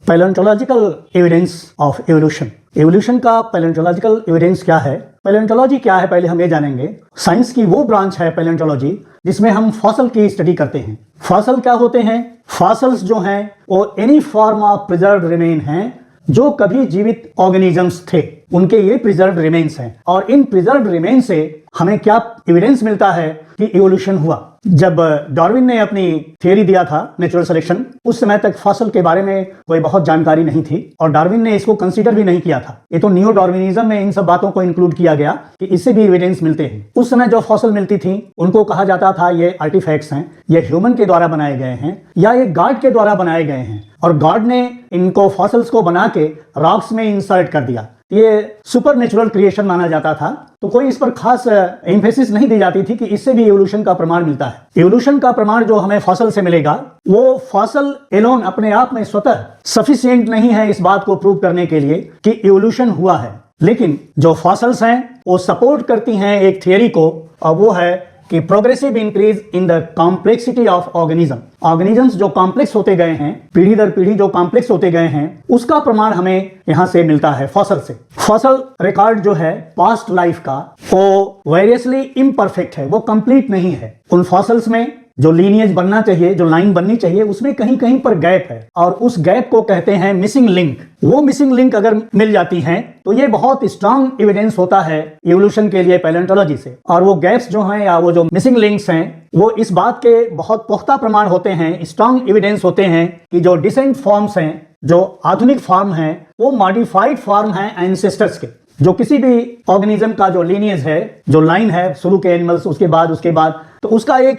Palaeontological evidence of evolution. Evolution का palaeontological evidence क्या है? पैलेंटोलॉजी क्या है पहले हम ये जानेंगे। साइंस की वो ब्रांच है पैलेंटोलॉजी जिसमें हम फॉसल की स्टडी करते हैं। फॉसल क्या होते हैं? फॉसल्स जो हैं वो any form of preserved remain हैं जो कभी जीवित ऑर्गेनिजम्स थे, उनके ये प्रिजर्व्ड रिमेन्स हैं। और इन प्रिजर्व्ड रिमेन से हमें क्या एविडेंस मिलता है कि इवोल्यूशन हुआ। जब डार्विन ने अपनी थियरी दिया था नेचुरल सिलेक्शन, उस समय तक फॉसल के बारे में कोई बहुत जानकारी नहीं थी और डार्विन ने इसको कंसीडर भी नहीं किया था। ये तो नियो डार्विनिज्म में इन सब बातों को इंक्लूड किया गया कि इससे भी एविडेंस मिलते हैं। उस समय जो फॉसल मिलती थी उनको कहा जाता था ये आर्टिफैक्ट्स हैं, ये ह्यूमन के द्वारा बनाए गए हैं या ये गॉड के द्वारा बनाए गए हैं और गॉड ने इनको फॉसल्स को बना के रॉक्स में इंसर्ट कर दिया। ये सुपर नेचुरल क्रिएशन माना जाता था। तो कोई इस पर खास एम्फेसिस नहीं दी जाती थी कि इससे भी एवोल्यूशन का प्रमाण मिलता है। एवोल्यूशन का प्रमाण जो हमें फॉसल से मिलेगा वो फॉसल एलोन अपने आप में स्वतः सफिशिएंट नहीं है इस बात को प्रूव करने के लिए कि एवोल्यूशन हुआ है, लेकिन जो फॉसल्स हैं वो सपोर्ट करती हैं एक थियरी को, और वो है कि progressive increase in the complexity of organism. Organisms जो कॉम्प्लेक्स होते गए हैं, पीढ़ी दर पीढ़ी जो कॉम्प्लेक्स होते गए हैं, उसका प्रमाण हमें यहां से मिलता है फॉसल से। फॉसल रिकॉर्ड जो है पास्ट लाइफ का वो वेरियसली इम्परफेक्ट है, वो कंप्लीट नहीं है। उन फॉसल्स में जो लीनियज बनना चाहिए, जो लाइन बननी चाहिए, उसमें कहीं कहीं पर गैप है और उस गैप को कहते हैं मिसिंग लिंक। वो मिसिंग लिंक अगर मिल जाती हैं तो ये बहुत स्ट्रांग एविडेंस होता है इवोल्यूशन के लिए पैलेंटोलॉजी से। और वो गैप्स जो हैं या वो जो मिसिंग लिंक्स हैं वो इस बात के बहुत पुख्ता प्रमाण होते हैं, स्ट्रांग एविडेंस होते हैं कि जो डिसेंट फॉर्म्स हैं, जो आधुनिक फॉर्म हैं, वो मॉडिफाइड फॉर्म हैं एंसेस्टर्स के। जो किसी भी ऑर्गेनिज्म का जो लीनियज है, जो लाइन है शुरू के एनिमल्स, उसके बाद तो उसका एक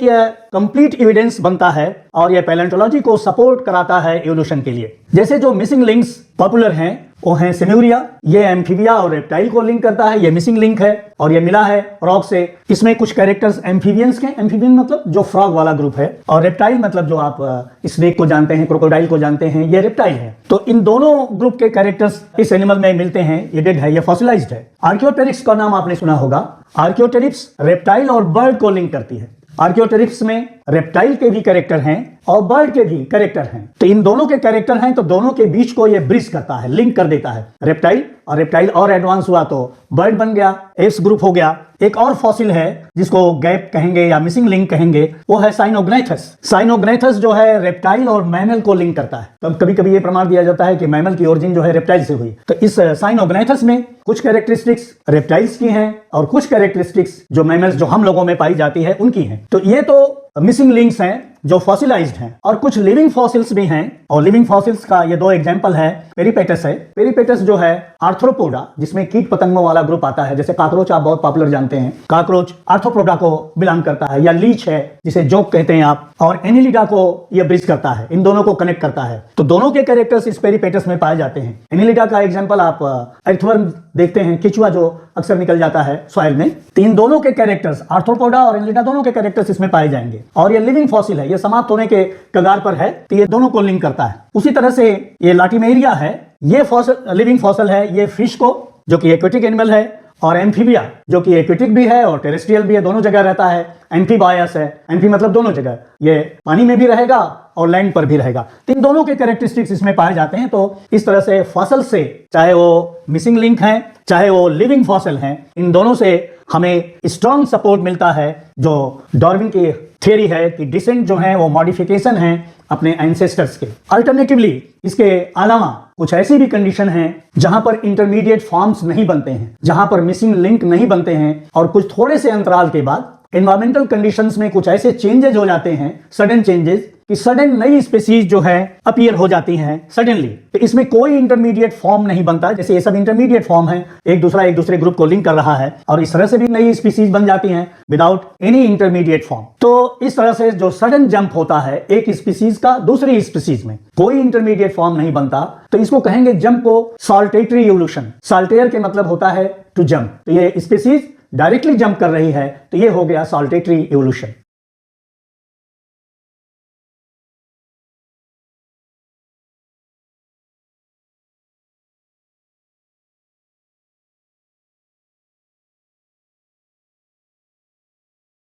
कंप्लीट एविडेंस बनता है और ये पैलेंटोलॉजी को सपोर्ट कराता है इवोल्यूशन के लिए। जैसे जो मिसिंग लिंक्स पॉपुलर हैं वो हैं सिम्यूरिया, ये एम्फीबिया और रेप्टाइल को लिंक करता है, ये मिसिंग लिंक है और ये मिला है रॉक से। इसमें कुछ कैरेक्टर्स एम्फीबियंस के, एम्फीबियन मतलब जो फ्रॉग वाला ग्रुप है, और रेप्टाइल मतलब जो आप स्नेक को जानते हैं, क्रोकोडाइल को जानते हैं, ये रेप्टाइल है। तो इन दोनों ग्रुप के कैरेक्टर्स इस एनिमल में मिलते हैं। ये डेड है, ये फॉसिलाइज्ड है। आर्कियोटेरिक्स का नाम आपने सुना होगा। आर्कियोटेरिक्स रेप्टाइल और बर्ड को लिंक करती है। आर्कियोटेरिक्स में रेप्टाइल के भी कैरेक्टर हैं और बर्ड के भी कैरेक्टर हैं। तो इन दोनों के कैरेक्टर हैं तो दोनों के बीच को ये ब्रिज करता है, लिंक कर देता है रेप्टाइल और एडवांस हुआ तो बर्ड बन गया, एप्स ग्रुप हो गया। एक और फॉसिल है जिसको गैप कहेंगे या मिसिंग लिंक कहेंगे, वो है साइनोग्नाइथस। साइनोग्नाइथस जो है रेप्टाइल और मैमल को लिंक करता है। तो कभी कभी ये प्रमाण दिया जाता है कि मैमल की ओरिजिन जो है रेप्टाइल से हुई। तो इस साइनोग्नाइथस में कुछ कैरेक्टरिस्टिक्स रेप्टाइल्स की हैं और कुछ कैरेक्टरिस्टिक्स जो मैमल्स जो हम लोगों में पाई जाती है उनकी हैं। तो ये तो मिसिंग लिंक्स हैं जो फॉसिलाइज्ड हैं। और कुछ लिविंग फॉसिल्स भी हैं और लिविंग फॉसिल्स का ये दो एग्जांपल है। पेरिपेटस है। पेरिपेटस जो है आर्थ्रोपोडा, जिसमें कीट पतंगों वाला ग्रुप आता है। जैसे काकरोच आप बहुत पॉपुलर जानते हैं, काकरोच आर्थ्रोपोडा को बिलोंग करता है। या लीच है जिसे जोक कहते हैं आप, और एनिलिडा को यह ब्रिज करता है, इन दोनों को कनेक्ट करता है। तो दोनों के कैरेक्टर्स इस पेरिपेटस में पाए जाते हैं। एनिलिडा का एग्जाम्पल आप अर्थवर्म देखते हैं, केचुआ जो अक्सर निकल जाता है सॉइल में। तीन दोनों के कैरेक्टर्स, आर्थ्रोपोडा और एनिलिडा, दोनों के कैरेक्टर्स इसमें पाए जाएंगे। और ये लिविंग फॉसिल है, ये समाप्त होने के कगार पर है, तो ये दोनों को लिंक करता है। उसी तरह से ये लाटिमेरिया है, ये फॉसिल लिविंग फॉसिल है। ये फिश को, जो कि एक्वेटिक एनिमल है, और एम्फीबिया जो कि एक्वेटिक भी है और टेरेस्ट्रियल भी है, दोनों जगह रहता है। एम्फीबायस है, एम्फी मतलब दोनों जगह, ये पानी में भी रहेगा और लैंड पर भी रहेगा। तो इन दोनों के कैरेक्टरिस्टिक्स इसमें पाए जाते हैं। तो इस तरह से फॉसल से, चाहे वो मिसिंग लिंक हैं चाहे वो लिविंग फॉसल हैं, इन दोनों से हमें स्ट्रॉन्ग सपोर्ट मिलता है। जो डार्विन की थियरी है कि डिसेंट जो है वो मॉडिफिकेशन है अपने एंसेस्टर्स के। अल्टरनेटिवली इसके अलावा कुछ ऐसी भी कंडीशन हैं जहां पर इंटरमीडिएट फॉर्म्स नहीं बनते हैं, जहां पर मिसिंग लिंक नहीं बनते हैं, और कुछ थोड़े से अंतराल के बाद एनवायरमेंटल कंडीशंस में कुछ ऐसे चेंजेस हो जाते हैं, सडन चेंजेस, कि सडन नई स्पीसीज जो है अपीयर हो जाती हैं सडनली। तो इसमें कोई इंटरमीडिएट फॉर्म नहीं बनता। जैसे ये सब इंटरमीडिएट फॉर्म है, एक दूसरे ग्रुप को लिंक कर रहा है, और इस तरह से भी नई स्पीसीज बन जाती हैं विदाउट एनी इंटरमीडिएट फॉर्म। तो इस तरह से जो सडन जंप होता है एक स्पीसीज का दूसरी स्पीसीज में, कोई इंटरमीडिएट फॉर्म नहीं बनता, तो इसको कहेंगे जंप को साल्टेटरी इवोल्यूशन। साल्टेयर के मतलब होता है टू जंप। तो ये स्पीसीज डायरेक्टली जंप कर रही है, तो ये हो गया साल्टेटरी इवोल्यूशन।